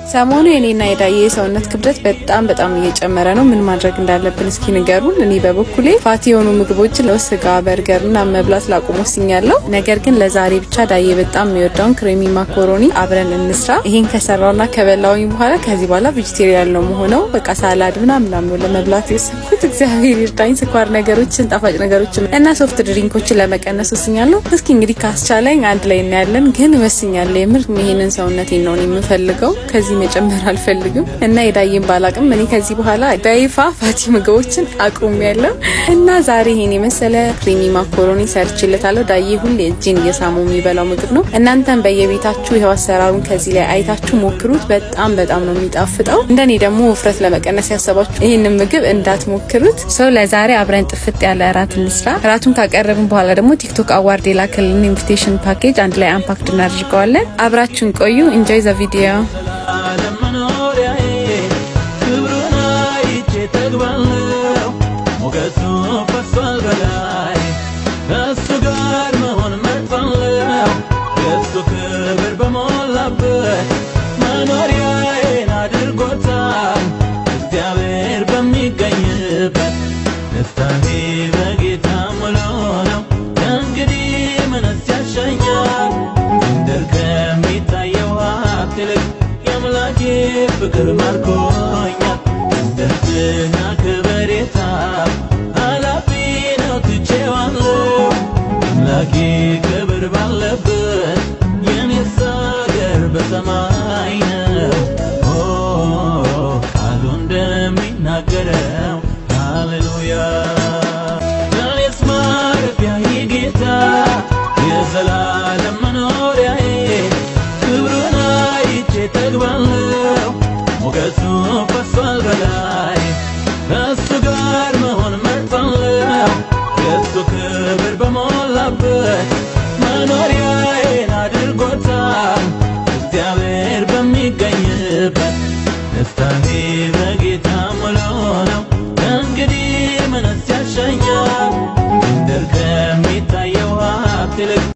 ሰሞኑ የኔና የዳዬ ሰውነት ክብደት በጣም እየጨመረ ነው። ምን ማድረግ እንዳለብን እስኪ ንገሩን። እኔ በበኩሌ ፋቲ የሆኑ ምግቦችን ለስጋ በርገርና መብላት ላቆም ወስኛለሁ። ነገር ግን ለዛሬ ብቻ ዳዬ በጣም የሚወደውን ክሬሚ ማካሮኒ አብረን እንስራ። ይሄን ከሰራውና ከበላውኝ በኋላ ከዚህ በኋላ ቬጂቴሪያን ነው መሆነው። በቃ ሳላድ ምናምን ለመብላት የሰኩት እግዚአብሔር ይርዳኝ። ስኳር ነገሮችን፣ ጣፋጭ ነገሮችን እና ሶፍት ድሪንኮችን ለመቀነስ ወስኛለሁ። እስኪ እንግዲህ ካስቻለኝ አንድ ላይ እናያለን። ግን ወስኛለሁ የምር ይሄንን ሰውነቴን ነው የምፈልገው። ከዚህ መጨመር አልፈልግም እና የዳዬን ባላቅም እኔ ከዚህ በኋላ በይፋ ፋቲ ምግቦችን አቁሜያለሁ እና ዛሬ ይሄን የመሰለ ክሬሚ ማካሮኒ ሰርችለታለሁ። ዳዬ ሁሌ እጄን እየሳመው የሚበላው ምግብ ነው። እናንተም በየቤታችሁ ይሄው አሰራሩን ከዚህ ላይ አይታችሁ ሞክሩት። በጣም ነው የሚጣፍጠው። እንደኔ ደግሞ ውፍረት ለመቀነስ ያሰባችሁ ይሄንን ምግብ እንዳትሞክሩት። ለዛሬ አብረን ጥፍጥ ያለ እራት እንስራ። እራቱን ካቀረብን በኋላ ደግሞ ቲክቶክ አዋርድ የላከልን ኢንቪቴሽን ፓኬጅ አንድ ላይ አንፓክድ እናደርገዋለን። አብራችሁን ቆዩ። ኢንጆይ ዘ ቪዲዮ። ፍቅር ማርኮኛል ደስና ከበሬታ አላፊ ነው ትቼዋለሁ አምላኬ ክብር ባለበት የኔስ አገር በሰማይ ነው ቃሉ እንደሚናገረው ሃሌሉያ እኔስ ማረፊያዬ ጌታ የዘላለም መኖሪያዬ ክብሩን አይቼ ጠግባለሁ ሞገሱ ፈሷል በላይ ከእሱ ጋር መሆን መርጣለሁ የእሱ ክብር በሞላበት መኖሪያዬን አድርጎታል እግዚአብሔር በሚገኝበት ደስታዬ በጌታ